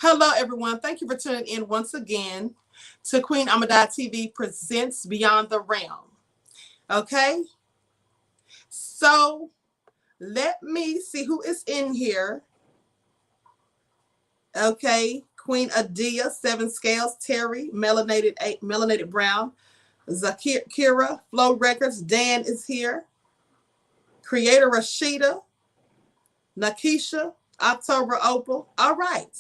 Hello, everyone. Thank you for tuning in once again to Queen Ahmadiyyah TV presents Beyond the Realm. Okay, so let me see who is in here. Okay, Queen Ahmadiyyah, 7 Scales, Terry, Melanated Brown, Zakira, Flow Records, Dan is here, Creator Rashida, Nakisha, October Opal. All right.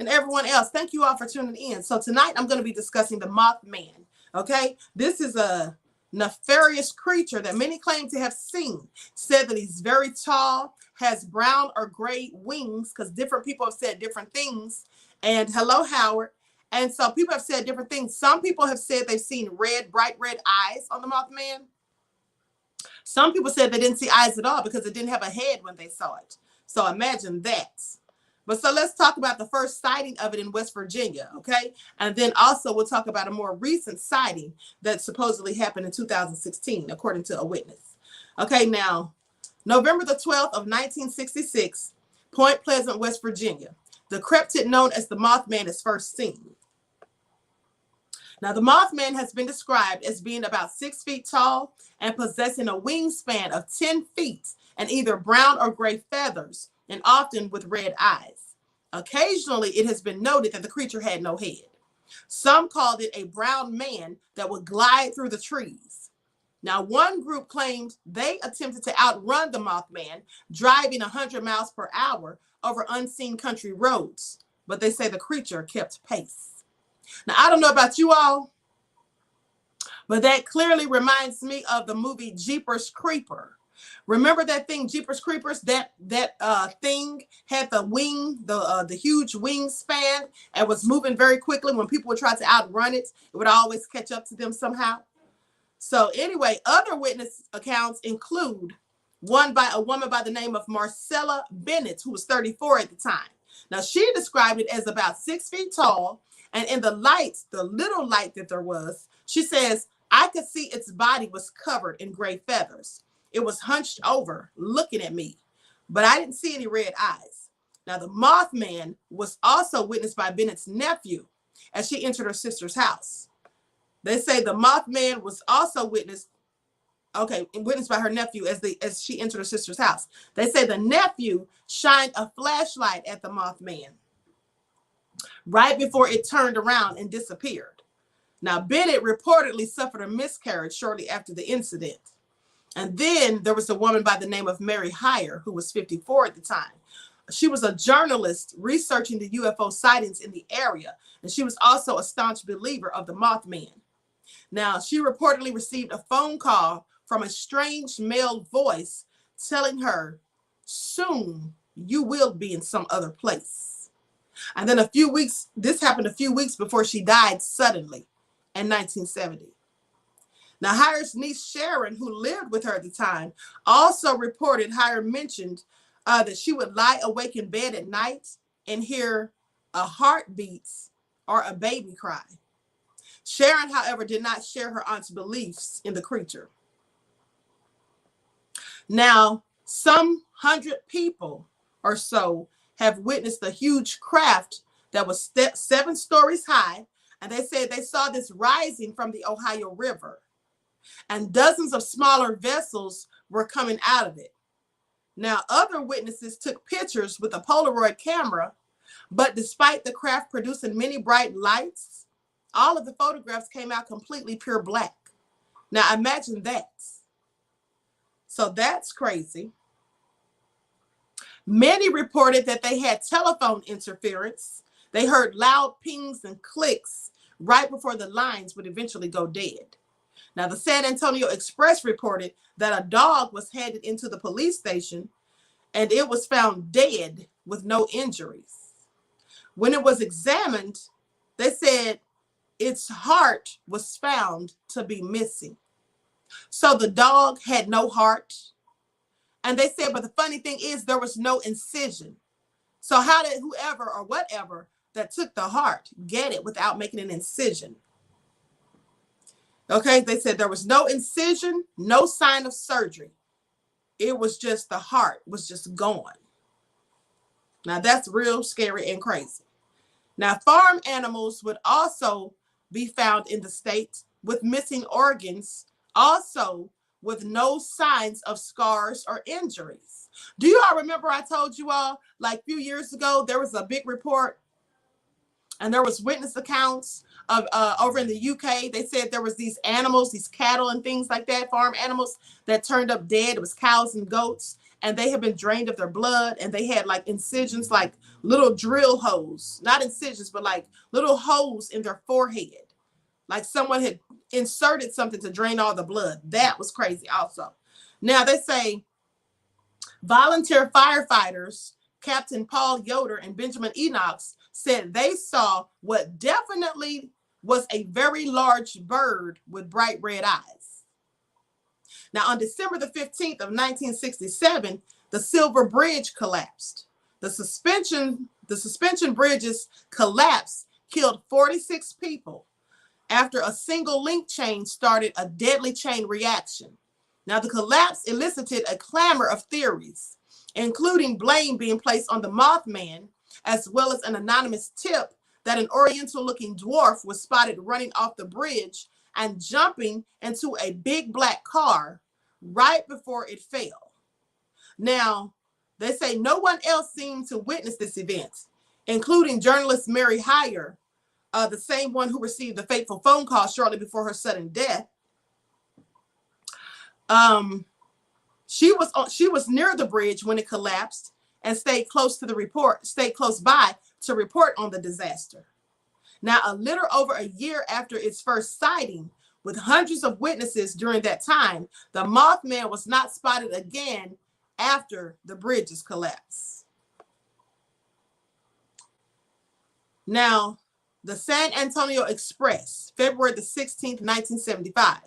And everyone else, thank you all for tuning in. So tonight I'm going to be discussing the Mothman. Okay, this is a nefarious creature that many claim to have seen. Said that he's very tall, has brown or gray wings, because different people have said different things. And hello, Howard. And so people have said different things. Some people have said they've seen bright red eyes on the Mothman. Some people said they didn't see eyes at all because it didn't have a head when they saw it. So imagine that. But so let's talk about the first sighting of it in West Virginia, okay? And then also we'll talk about a more recent sighting that supposedly happened in 2016, according to a witness. Okay, now, November the 12th of 1966, Point Pleasant, West Virginia. The cryptid known as the Mothman is first seen. Now, the Mothman has been described as being about 6 feet tall and possessing a wingspan of 10 feet and either brown or gray feathers, and often with red eyes. Occasionally, it has been noted that the creature had no head. Some called it a brown man that would glide through the trees. Now, one group claimed they attempted to outrun the Mothman, driving 100 miles per hour over unseen country roads, but they say the creature kept pace. Now, I don't know about you all, but that clearly reminds me of the movie Jeepers Creeper. Remember that thing, Jeepers Creepers? That thing had the huge wingspan and was moving very quickly. When people would try to outrun it, it would always catch up to them somehow. So anyway, other witness accounts include one by a woman by the name of Marcella Bennett, who was 34 at the time. Now, she described it as about 6 feet tall, and in the light, the little light that there was, she says, I could see its body was covered in gray feathers. It was hunched over, looking at me, but I didn't see any red eyes. Now, the Mothman was also witnessed by Bennett's nephew as she entered her sister's house. They say the Mothman was also witnessed by her nephew as she entered her sister's house. They say the nephew shined a flashlight at the Mothman right before it turned around and disappeared. Now, Bennett reportedly suffered a miscarriage shortly after the incident. And then there was a woman by the name of Mary Heyer, who was 54 at the time. She was a journalist researching the UFO sightings in the area, and she was also a staunch believer of the Mothman. Now, she reportedly received a phone call from a strange male voice telling her, soon you will be in some other place. And then this happened a few weeks before she died suddenly in 1970. Now, Heyer's niece Sharon, who lived with her at the time, also reported Heyer mentioned that she would lie awake in bed at night and hear a heartbeat or a baby cry. Sharon, however, did not share her aunt's beliefs in the creature. Now, some 100 people or so have witnessed a huge craft that was 7 stories high, and they said they saw this rising from the Ohio River. And dozens of smaller vessels were coming out of it. Now, other witnesses took pictures with a Polaroid camera, but despite the craft producing many bright lights, all of the photographs came out completely pure black. Now, imagine that. So that's crazy. Many reported that they had telephone interference. They heard loud pings and clicks right before the lines would eventually go dead. Now, the San Antonio Express reported that a dog was handed into the police station and it was found dead with no injuries. When it was examined, they said its heart was found to be missing. So the dog had no heart. And they said, but the funny thing is there was no incision. So how did whoever or whatever that took the heart get it without making an incision? Okay, they said there was no incision, no sign of surgery. It was just the heart was just gone. Now that's real scary and crazy. Now, farm animals would also be found in the state with missing organs, also with no signs of scars or injuries. Do you all remember I told you all, like a few years ago, there was a big report and there was witness accounts of over in the UK. They said there was these animals, these cattle and things like that, farm animals that turned up dead. It was cows and goats, and they had been drained of their blood, and they had like incisions, like little drill holes, not incisions, but like little holes in their forehead, like someone had inserted something to drain all the blood. That was crazy also. Now they say volunteer firefighters, Captain Paul Yoder and Benjamin Enochs, said they saw what definitely was a very large bird with bright red eyes. Now, on December the 15th of 1967, the Silver Bridge collapsed. The suspension bridges collapse killed 46 people after a single link chain started a deadly chain reaction. Now, the collapse elicited a clamor of theories, including blame being placed on the Mothman, as well as an anonymous tip that an oriental-looking dwarf was spotted running off the bridge and jumping into a big black car right before it fell. Now, they say no one else seemed to witness this event, including journalist Mary Hyre, the same one who received the fateful phone call shortly before her sudden death. She was near the bridge when it collapsed and stayed close by to report on the disaster. Now, a little over a year after its first sighting, with hundreds of witnesses during that time, the Mothman was not spotted again after the bridges collapsed. Now, the San Antonio Express, February the 16th, 1975.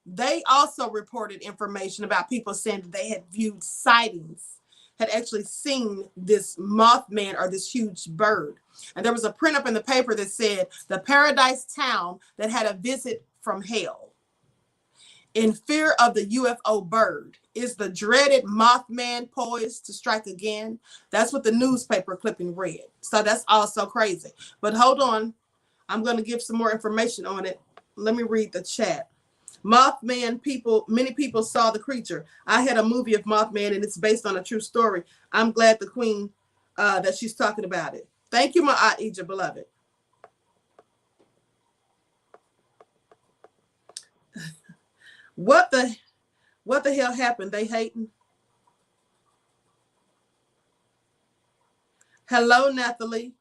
They also reported information about people saying that they had viewed sightings, had actually seen this Mothman or this huge bird. And there was a print up in the paper that said the Paradise Town that had a visit from hell. In fear of the UFO bird, is the dreaded Mothman poised to strike again? That's what the newspaper clipping read. So that's also crazy. But hold on, I'm going to give some more information on it. Let me read the chat. Mothman people, many people saw the creature. I had a movie of Mothman and it's based on a true story. I'm glad the queen that she's talking about it. Thank you, my Aunt Egypt, beloved. What the hell happened? They hating? Hello, Nathalie.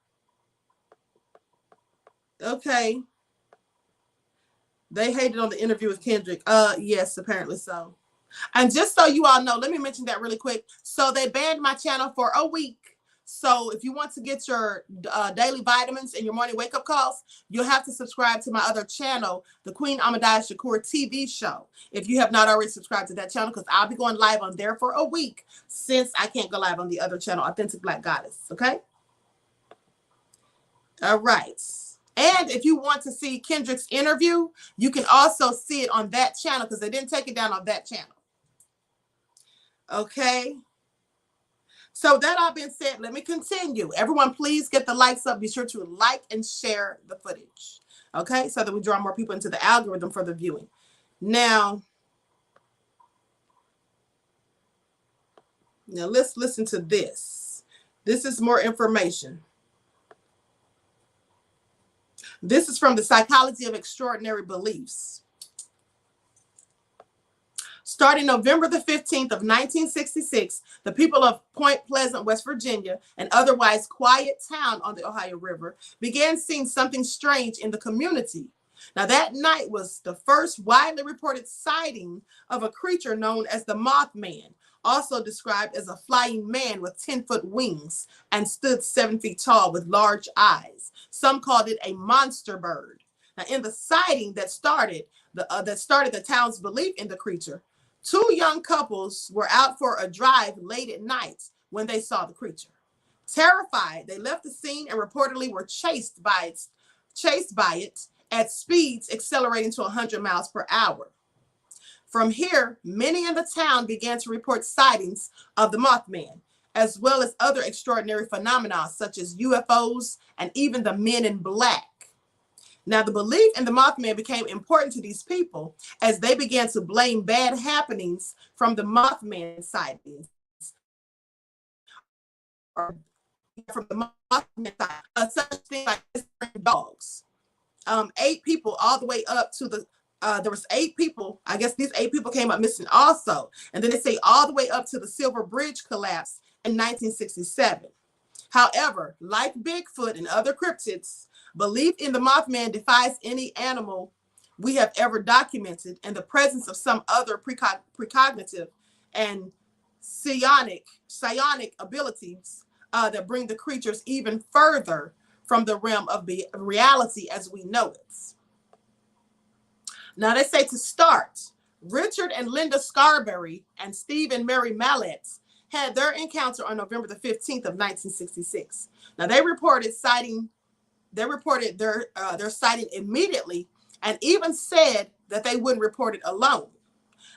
Okay. They hated on the interview with Kendrick. Yes, apparently so. And just so you all know, let me mention that really quick. So they banned my channel for a week. So if you want to get your daily vitamins and your morning wake-up calls, you'll have to subscribe to my other channel, the Queen Ahmadiyyahshakur TV show, if you have not already subscribed to that channel, because I'll be going live on there for a week since I can't go live on the other channel, Authentic Black Goddess, okay? All right. And if you want to see Kendrick's interview, you can also see it on that channel because they didn't take it down on that channel. Okay. So that all being said, let me continue. Everyone, please get the likes up. Be sure to like and share the footage. Okay. So that we draw more people into the algorithm for the viewing. Now let's listen to this. This is more information. This is from the Psychology of Extraordinary Beliefs. Starting November the 15th of 1966, the people of Point Pleasant, West Virginia, an otherwise quiet town on the Ohio River, began seeing something strange in the community. Now, that night was the first widely reported sighting of a creature known as the Mothman, also described as a flying man with 10-foot wings and stood 7 feet tall with large eyes. Some called it a monster bird. Now, in the sighting that started the town's belief in the creature, 2 young couples were out for a drive late at night when they saw the creature. Terrified, they left the scene and reportedly were chased by it at speeds accelerating to 100 miles per hour. From here, many in the town began to report sightings of the Mothman, as well as other extraordinary phenomena such as UFOs and even the men in black. Now, the belief in the Mothman became important to these people as they began to blame bad happenings from the Mothman sightings, or from the Mothman sightings, such things like dogs. 8 people all the way up to the there was 8 people. I guess these 8 people came up missing also. And then they say all the way up to the Silver Bridge collapse in 1967. However, like Bigfoot and other cryptids, belief in the Mothman defies any animal we have ever documented, and the presence of some other precognitive and psionic abilities that bring the creatures even further from the realm of reality as we know it. Now, they say to start, Richard and Linda Scarberry and Steve and Mary Mallett had their encounter on November the 15th of 1966. Now, they reported their sighting immediately and even said that they wouldn't report it alone.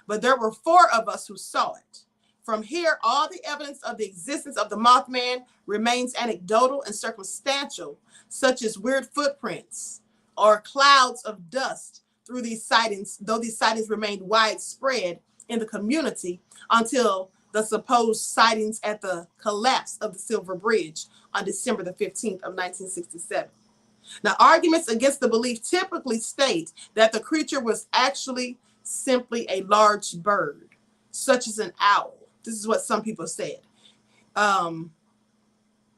But there were 4 of us who saw it. From here, all the evidence of the existence of the Mothman remains anecdotal and circumstantial, such as weird footprints or clouds of dust through these sightings, though these sightings remained widespread in the community until the supposed sightings at the collapse of the Silver Bridge on December the 15th of 1967. Now, arguments against the belief typically state that the creature was actually simply a large bird, such as an owl. This is what some people said. And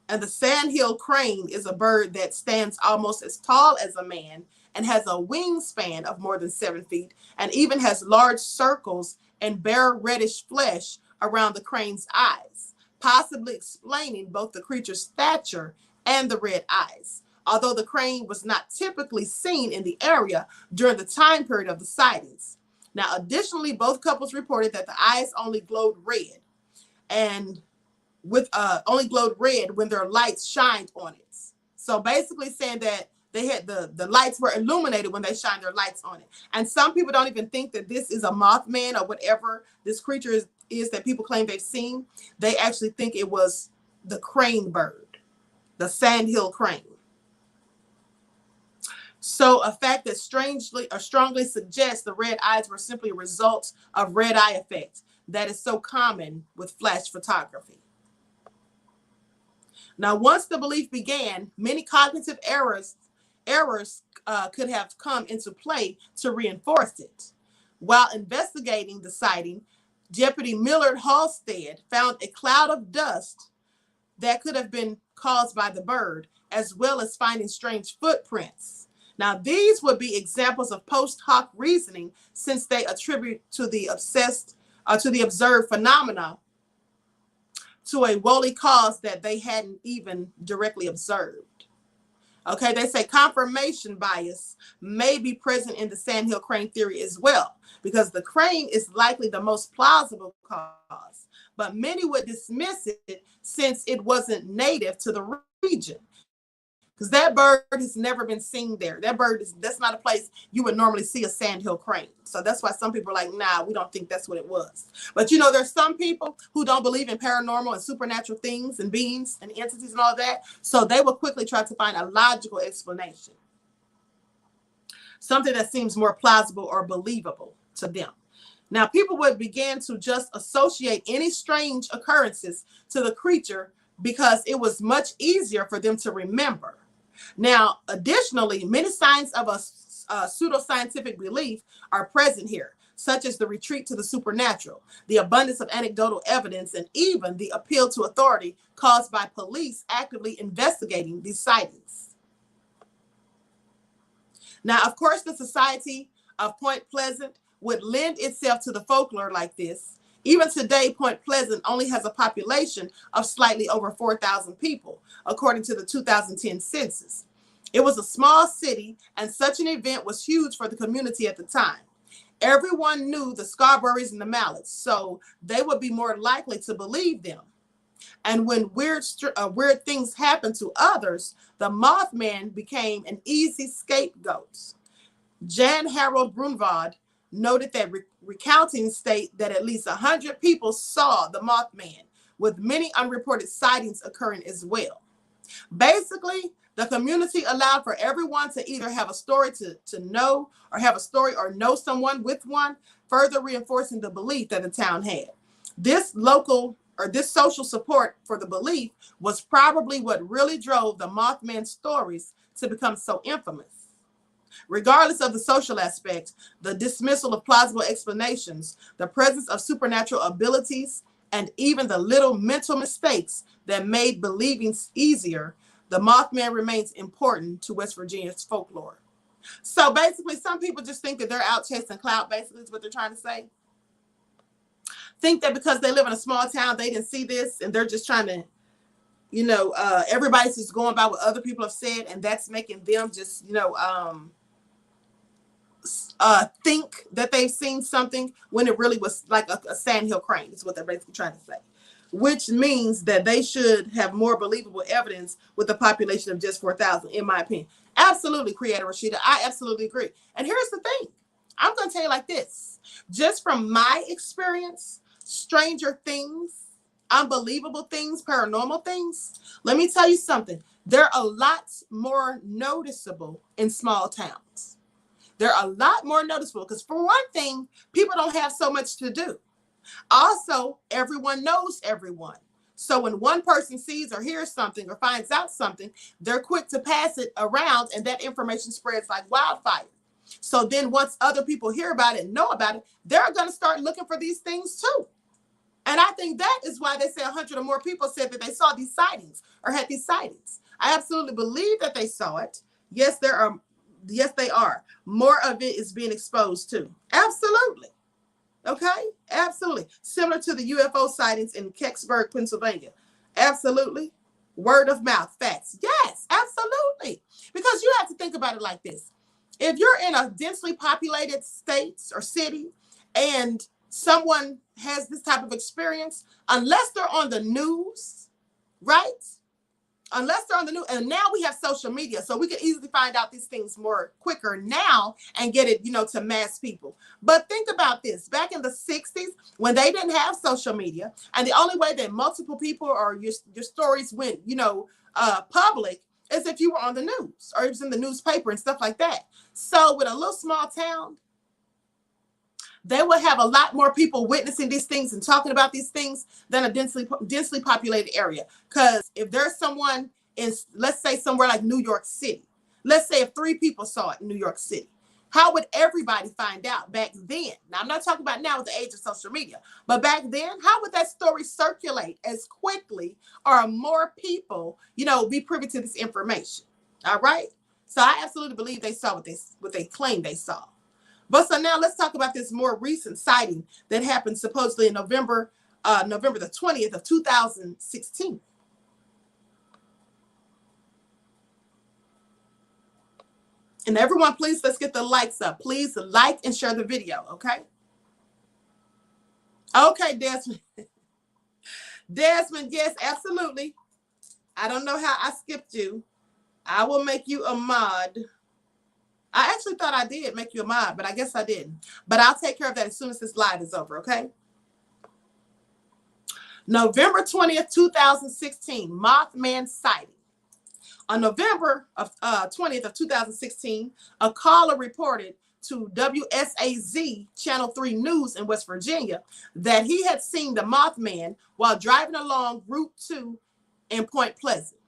the sandhill crane is a bird that stands almost as tall as a man and has a wingspan of more than 7 feet, and even has large circles and bare reddish flesh around the crane's eyes, possibly explaining both the creature's stature and the red eyes, although the crane was not typically seen in the area during the time period of the sightings. Now, additionally, both couples reported that the eyes only glowed red, and only glowed red when their lights shined on it. So basically saying that they had the lights were illuminated when they shined their lights on it. And some people don't even think that this is a Mothman or whatever this creature is that people claim they've seen. They actually think it was the crane bird, the sandhill crane. So a fact that strangely or strongly suggests the red eyes were simply a result of red eye effect that is so common with flash photography. Now, once the belief began, many cognitive errors could have come into play to reinforce it. While investigating the sighting, Deputy Millard Halstead found a cloud of dust that could have been caused by the bird, as well as finding strange footprints. Now, these would be examples of post hoc reasoning, since they attribute to the observed phenomena to a woolly cause that they hadn't even directly observed. Okay, they say confirmation bias may be present in the sandhill crane theory as well, because the crane is likely the most plausible cause, but many would dismiss it since it wasn't native to the region. Because that bird has never been seen there. That's not a place you would normally see a sandhill crane. So that's why some people are like, nah, we don't think that's what it was. But you know, there's some people who don't believe in paranormal and supernatural things and beings and entities and all that. So they will quickly try to find a logical explanation, something that seems more plausible or believable to them. Now, people would begin to just associate any strange occurrences to the creature because it was much easier for them to remember. Now, additionally, many signs of a pseudoscientific belief are present here, such as the retreat to the supernatural, the abundance of anecdotal evidence, and even the appeal to authority caused by police actively investigating these sightings. Now, of course, the society of Point Pleasant would lend itself to the folklore like this. Even today, Point Pleasant only has a population of slightly over 4,000 people, according to the 2010 census. It was a small city, and such an event was huge for the community at the time. Everyone knew the Scarberries and the Mallets, so they would be more likely to believe them. And when weird things happened to others, the Mothman became an easy scapegoat. Jan Harold Brunvand noted that recounting state that at least 100 people saw the Mothman, with many unreported sightings occurring as well. Basically, the community allowed for everyone to either have a story to know, or have a story or know someone with one, further reinforcing the belief that the town had. This social support for the belief was probably what really drove the Mothman stories to become so infamous. Regardless of the social aspect, the dismissal of plausible explanations, the presence of supernatural abilities, and even the little mental mistakes that made believing easier, the Mothman remains important to West Virginia's folklore. So basically, some people just think that they're out chasing clout, basically, is what they're trying to say. Think that because they live in a small town, they didn't see this, and they're just trying to, everybody's just going by what other people have said, and that's making them just, think that they've seen something when it really was like a sandhill crane, is what they're basically trying to say. Which means that they should have more believable evidence with a population of just 4,000, in my opinion. Absolutely, Creator Rashida. I absolutely agree. And here's the thing. I'm going to tell you like this. Just from my experience, stranger things, unbelievable things, paranormal things, let me tell you something. They're a lot more noticeable in small towns. They're a lot more noticeable because, for one thing, people don't have so much to do. Also, everyone knows everyone. So when one person sees or hears something or finds out something, they're quick to pass it around, and that information spreads like wildfire. So then once other people hear about it and know about it, they're going to start looking for these things too. And I think that is why they say 100 or more people said that they saw these sightings or had these sightings. I absolutely believe that they saw it. Yes, they are. More of it is being exposed too. Absolutely. Okay, absolutely. Similar to the UFO sightings in Kecksburg, Pennsylvania. Absolutely. Word of mouth, facts. Yes, absolutely. Because you have to think about it like this. If you're in a densely populated state or city and someone has this type of experience, unless they're on the news, right? Unless they're on the news, and now we have social media, so we can easily find out these things more quicker now and get it, to mass people. But think about this. Back in the 60s, when they didn't have social media, and the only way that multiple people or your stories went, public, is if you were on the news or it was in the newspaper and stuff like that. So with a little small town, they would have a lot more people witnessing these things and talking about these things than a densely populated area. Because if there's someone in, let's say, somewhere like New York City, let's say if 3 people saw it in New York City, how would everybody find out back then? Now, I'm not talking about now with the age of social media, but back then, how would that story circulate as quickly, or more people, be privy to this information? All right. So I absolutely believe they saw what they claimed they saw. But so now let's talk about this more recent sighting that happened supposedly in November the 20th of 2016. And everyone, please, let's get the likes up. Please like and share the video, okay? Okay, Desmond. Desmond, yes, absolutely. I don't know how I skipped you. I will make you a mod. I actually thought I did make you a mod, but I guess I didn't. But I'll take care of that as soon as this live is over, okay? November 20th, 2016, Mothman Sighting. On November 20th of 2016, a caller reported to WSAZ Channel 3 News in West Virginia that he had seen the Mothman while driving along Route 2 in Point Pleasant.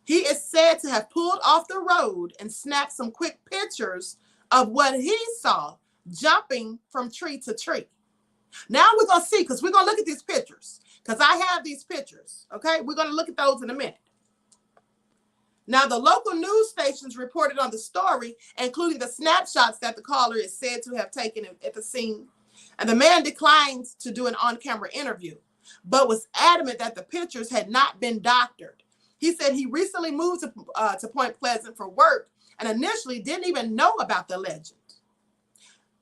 He is said to have pulled off the road and snapped some quick pictures of what he saw jumping from tree to tree. Now we're going to see, because we're going to look at these pictures, because I have these pictures, okay? We're going to look at those in a minute. Now, the local news stations reported on the story, including the snapshots that the caller is said to have taken at the scene. And the man declined to do an on-camera interview, but was adamant that the pictures had not been doctored. He said he recently moved to Point Pleasant for work and initially didn't even know about the legend.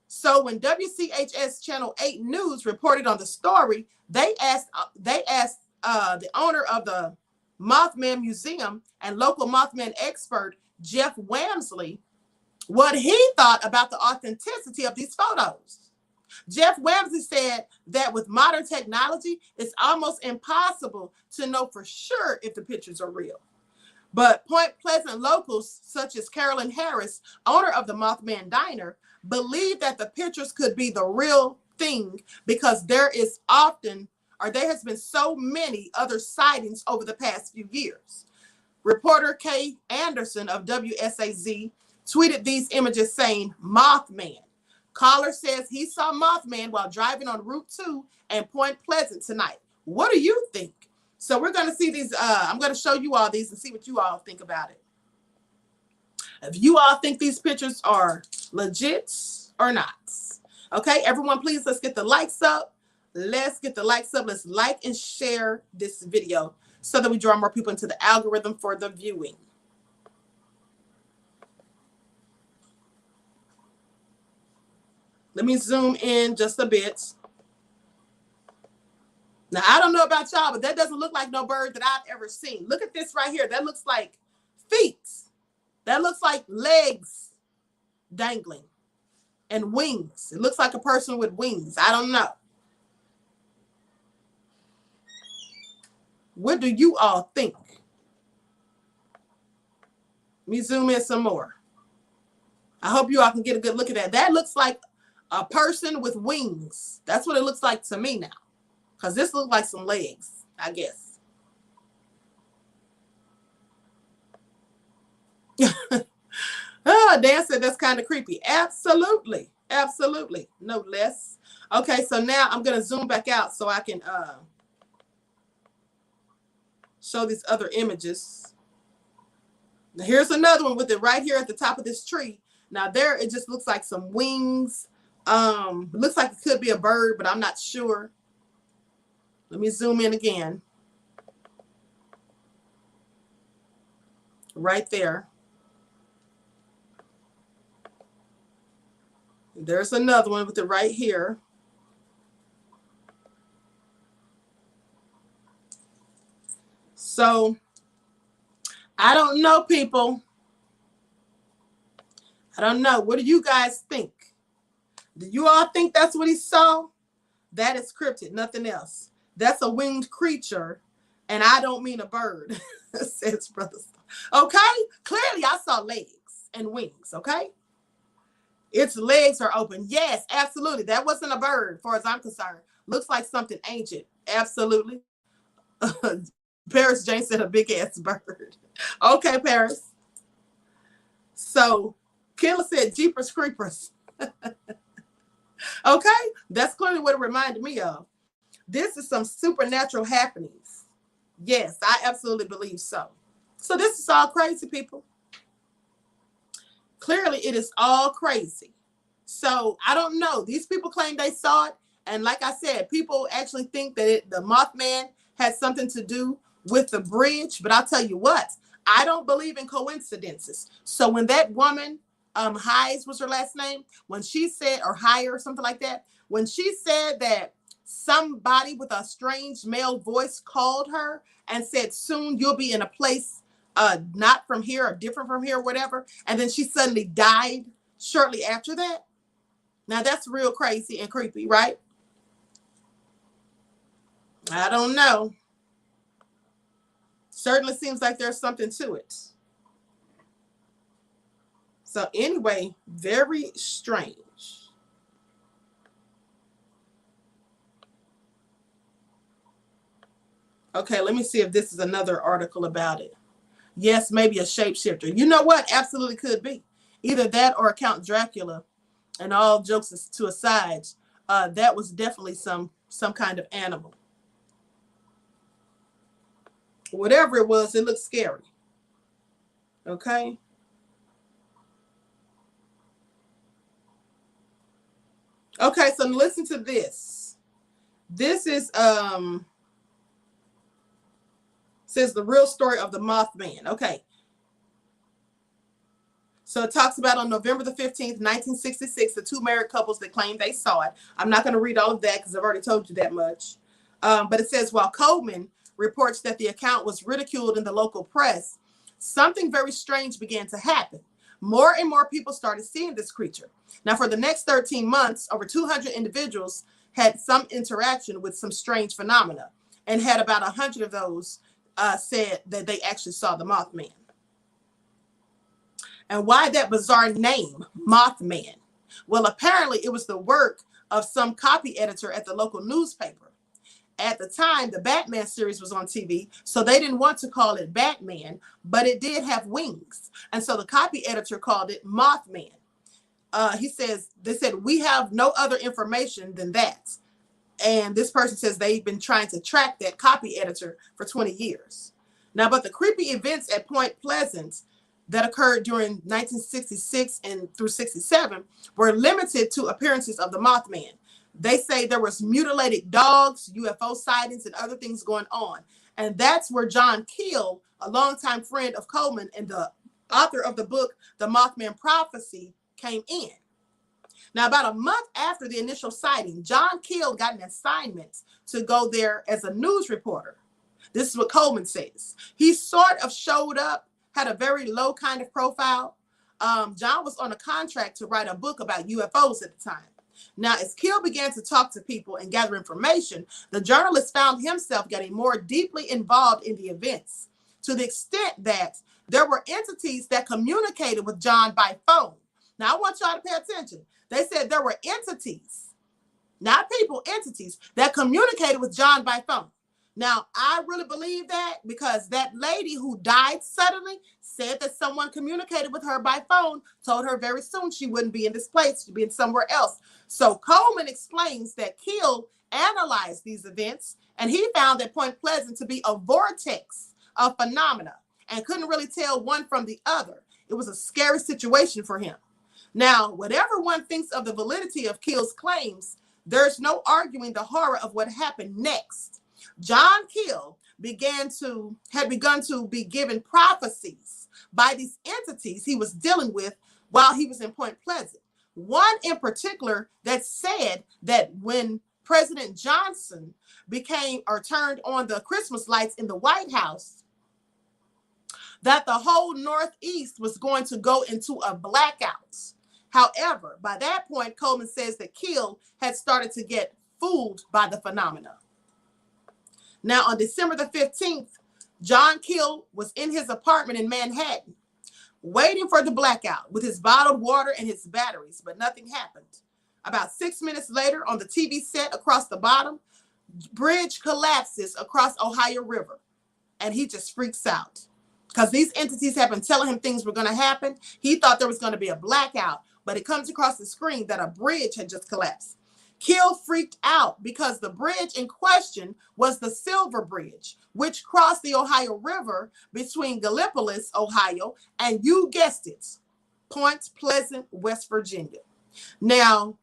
So when WCHS Channel 8 News reported on the story, they asked the owner of the Mothman Museum and local Mothman expert Jeff Wamsley what he thought about the authenticity of these photos. Jeff Wamsley said that with modern technology, it's almost impossible to know for sure if the pictures are real. But Point Pleasant locals, such as Carolyn Harris, owner of the Mothman Diner, believe that the pictures could be the real thing because there has been so many other sightings over the past few years. Reporter Kay Anderson of WSAZ tweeted these images saying, "Mothman. Caller says he saw Mothman while driving on Route 2 and Point Pleasant tonight. What do you think?" So we're going to see these. I'm going to show you all these and see what you all think about it. If you all think these pictures are legit or not. Okay, everyone, please, let's get the likes up. Let's get the likes up. Let's like and share this video so that we draw more people into the algorithm for the viewing. Let me zoom in just a bit. Now, I don't know about y'all, but that doesn't look like no bird that I've ever seen. Look at this right here. That looks like feet. That looks like legs dangling and wings. It looks like a person with wings. I don't know. What do you all think? Let me zoom in some more. I hope you all can get a good look at that. That looks like a person with wings. That's what it looks like to me now. Because this looks like some legs, I guess. Oh, Dan said that's kind of creepy. Absolutely. Absolutely. No less. Okay, so now I'm going to zoom back out so I can show these other images. Now, here's another one with it right here at the top of this tree. Now, there it just looks like some wings. It looks like it could be a bird, but I'm not sure. Let me zoom in again. Right there. There's another one with it right here. So, I don't know, people. I don't know. What do you guys think? Do you all think that's what he saw? That is cryptid, nothing else. That's a winged creature, and I don't mean a bird, says Brother. Okay? Clearly, I saw legs and wings, okay? Its legs are open. Yes, absolutely. That wasn't a bird, as far as I'm concerned. Looks like something ancient. Absolutely. Paris Jane said a big-ass bird. Okay, Paris. So, Killa said Jeepers Creepers. Okay? That's clearly what it reminded me of. This is some supernatural happenings. Yes, I absolutely believe so. So this is all crazy, people. Clearly, it is all crazy. So I don't know. These people claim they saw it. And like I said, people actually think that the Mothman had something to do with the bridge. But I'll tell you what, I don't believe in coincidences. So when that woman, Hayes was her last name, when she said, or Hire or something like that, when she said that somebody with a strange male voice called her and said, "Soon you'll be in a place not from here or different from here," or whatever. And then she suddenly died shortly after that. Now that's real crazy and creepy, right? I don't know. Certainly seems like there's something to it. So anyway, very strange. Okay, let me see if this is another article about it. Yes, maybe a shapeshifter. You know what? Absolutely could be. Either that or Count Dracula. And all jokes to aside, that was definitely some kind of animal. Whatever it was, it looked scary. Okay. Okay, so listen to this. This is says the real story of the Mothman. Okay. So it talks about on November the 15th, 1966, the two married couples that claimed they saw it. I'm not going to read all of that because I've already told you that much. But it says, while Coleman reports that the account was ridiculed in the local press, something very strange began to happen. More and more people started seeing this creature. Now, for the next 13 months, over 200 individuals had some interaction with some strange phenomena, and had about 100 of those said that they actually saw the Mothman. And why that bizarre name, Mothman? Well, apparently it was the work of some copy editor at the local newspaper. At the time, the Batman series was on TV, so they didn't want to call it Batman, but it did have wings. And so the copy editor called it Mothman. They said, we have no other information than that. And this person says they've been trying to track that copy editor for 20 years. Now, but the creepy events at Point Pleasant that occurred during 1966 and through 67 were limited to appearances of the Mothman. They say there was mutilated dogs, UFO sightings, and other things going on. And that's where John Keel, a longtime friend of Coleman and the author of the book, The Mothman Prophecy, came in. Now, about a month after the initial sighting, John Keel got an assignment to go there as a news reporter. This is what Coleman says. He sort of showed up, had a very low kind of profile. John was on a contract to write a book about UFOs at the time. Now, as Keel began to talk to people and gather information, the journalist found himself getting more deeply involved in the events, to the extent that there were entities that communicated with John by phone. Now, I want y'all to pay attention. They said there were entities, not people, entities that communicated with John by phone. Now, I really believe that because that lady who died suddenly said that someone communicated with her by phone, told her very soon she wouldn't be in this place, she'd be in somewhere else. So Coleman explains that Keel analyzed these events, and he found that Point Pleasant to be a vortex of phenomena and couldn't really tell one from the other. It was a scary situation for him. Now, whatever one thinks of the validity of Keel's claims, there's no arguing the horror of what happened next. John Keel had begun to be given prophecies by these entities he was dealing with while he was in Point Pleasant. One in particular that said that when President Johnson turned on the Christmas lights in the White House, that the whole Northeast was going to go into a blackout. However, by that point, Coleman says that Keel had started to get fooled by the phenomena. Now, on December the 15th, John Keel was in his apartment in Manhattan, waiting for the blackout with his bottled water and his batteries, but nothing happened. About 6 minutes later, on the TV set across the bottom, bridge collapses across Ohio River, and he just freaks out because these entities have been telling him things were going to happen. He thought there was going to be a blackout, but it comes across the screen that a bridge had just collapsed. Keel freaked out because the bridge in question was the Silver Bridge, which crossed the Ohio River between Gallipolis, Ohio, and you guessed it, Point Pleasant, West Virginia. Now,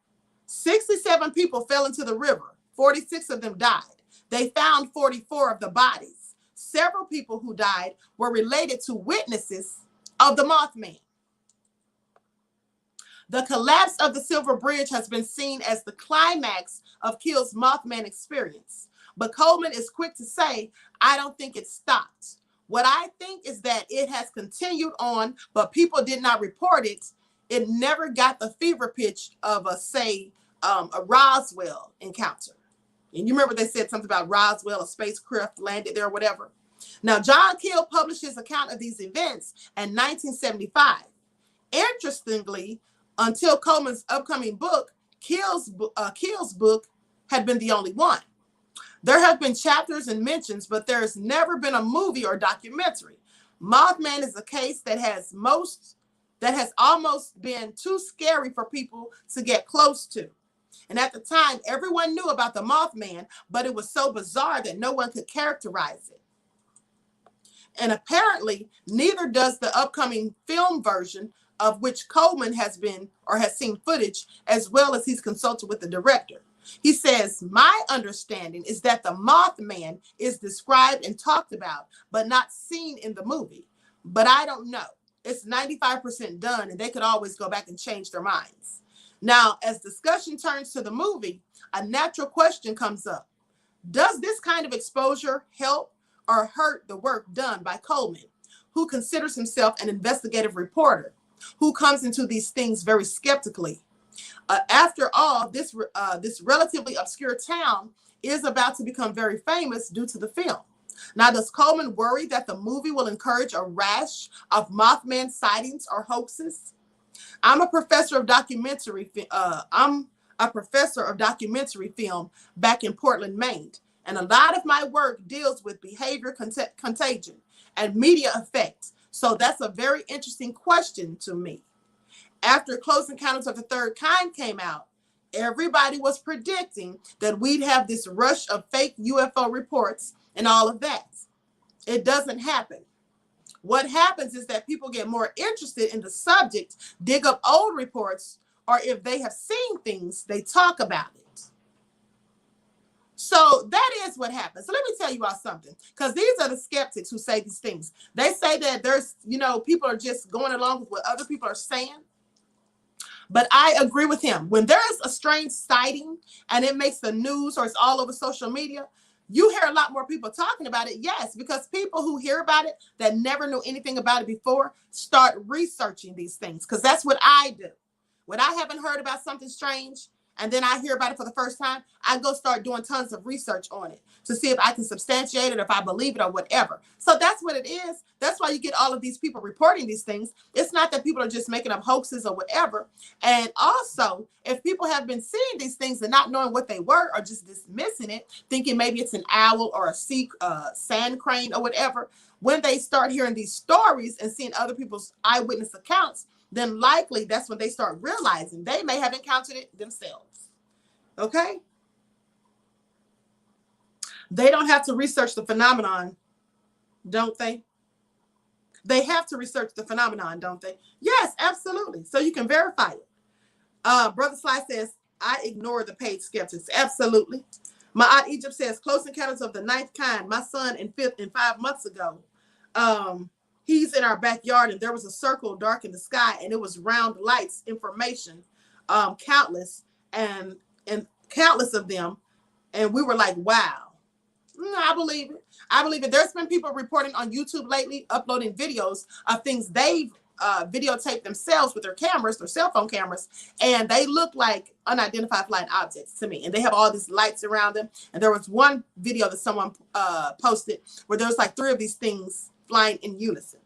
67 people fell into the river. 46 of them died. They found 44 of the bodies. Several people who died were related to witnesses of the Mothman. The collapse of the Silver Bridge has been seen as the climax of Keel's Mothman experience. But Coleman is quick to say, I don't think it stopped. What I think is that it has continued on, but people did not report it. It never got the fever pitch of a Roswell encounter. And you remember they said something about Roswell, a spacecraft landed there or whatever. Now, John Keel published his account of these events in 1975. Interestingly, until Coleman's upcoming book, Keel's book had been the only one. There have been chapters and mentions, but there's never been a movie or documentary. Mothman is a case that has almost been too scary for people to get close to. And at the time, everyone knew about the Mothman, but it was so bizarre that no one could characterize it. And apparently, neither does the upcoming film version, of which Coleman has seen footage, as well as he's consulted with the director. He says, my understanding is that the Mothman is described and talked about, but not seen in the movie. But I don't know. It's 95% done, and they could always go back and change their minds. Now, as discussion turns to the movie, a natural question comes up. Does this kind of exposure help or hurt the work done by Coleman, who considers himself an investigative reporter? who comes into these things very skeptically. After all, this relatively obscure town is about to become very famous due to the film. Now, does Coleman worry that the movie will encourage a rash of Mothman sightings or hoaxes? I'm a professor of documentary film back in Portland, Maine, and a lot of my work deals with behavior contagion and media effects. So that's a very interesting question to me. After Close Encounters of the Third Kind came out, everybody was predicting that we'd have this rush of fake UFO reports and all of that. It doesn't happen. What happens is that people get more interested in the subject, dig up old reports, or if they have seen things, they talk about it. So that is what happens. So let me tell you all something, because these are the skeptics who say these things. They say that there's, people are just going along with what other people are saying. But I agree with him. When there's a strange sighting and it makes the news or it's all over social media, you hear a lot more people talking about it. Yes, because people who hear about it that never knew anything about it before start researching these things, because that's what I do. When I haven't heard about something strange and then I hear about it for the first time, I go start doing tons of research on it to see if I can substantiate it, if I believe it or whatever. So that's what it is. That's why you get all of these people reporting these things. It's not that people are just making up hoaxes or whatever. And also, if people have been seeing these things and not knowing what they were or just dismissing it, thinking maybe it's an owl or a sand crane or whatever, when they start hearing these stories and seeing other people's eyewitness accounts, then likely that's when they start realizing they may have encountered it themselves. Okay? They don't have to research the phenomenon, don't they? They have to research the phenomenon, don't they? Yes, absolutely. So you can verify it. Brother Sly says, I ignore the paid skeptics. Absolutely. My aunt Egypt says, Close Encounters of the Ninth Kind. My son in 5 months ago, he's in our backyard and there was a circle dark in the sky and it was round lights, information, countless and countless of them. And we were like, wow. I believe it. I believe it. There's been people reporting on YouTube lately, uploading videos of things they've videotaped themselves with their cameras, their cell phone cameras, and they look like unidentified flying objects to me. And they have all these lights around them. And there was one video that someone posted where there was like 3 of these things flying in unison.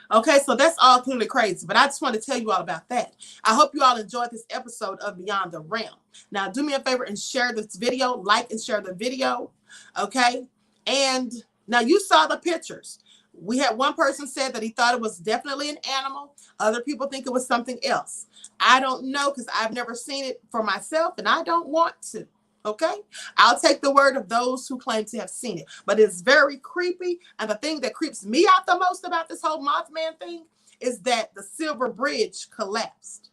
Okay, so that's all clearly crazy, but I just want to tell you all about that. I hope you all enjoyed this episode of Beyond the Realm. Now, do me a favor and share this video, like and share the video, okay? And now you saw the pictures. We had one person said that he thought it was definitely an animal. Other people think it was something else. I don't know because I've never seen it for myself and I don't want to. Okay, I'll take the word of those who claim to have seen it, but it's very creepy. And the thing that creeps me out the most about this whole Mothman thing is that the Silver Bridge collapsed.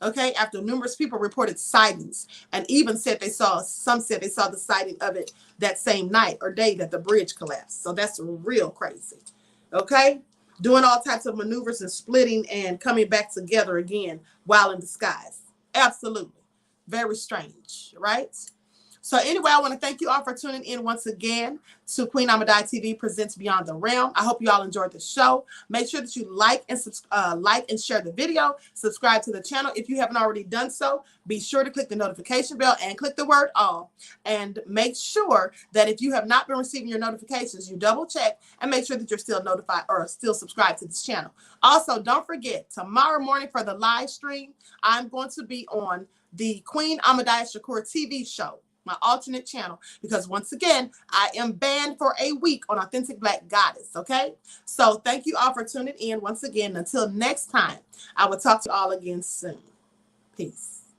Okay, after numerous people reported sightings and even said some said they saw the sighting of it that same night or day that the bridge collapsed. So that's real crazy. Okay, doing all types of maneuvers and splitting and coming back together again while in disguise. Absolutely. Very strange, right? So anyway, I want to thank you all for tuning in once again to Queen Ahmadiyyah TV presents Beyond the Realm. I hope you all enjoyed the show. Make sure that you like and share the video. Subscribe to the channel if you haven't already done so. Be sure to click the notification bell and click the word all. And make sure that if you have not been receiving your notifications, you double check and make sure that you're still notified or still subscribed to this channel. Also, don't forget, tomorrow morning for the live stream, I'm going to be on the Queen Ahmadiyyahshakur TV show, my alternate channel, because once again, I am banned for a week on Authentic Black Goddess, okay? So thank you all for tuning in once again. Until next time, I will talk to you all again soon. Peace.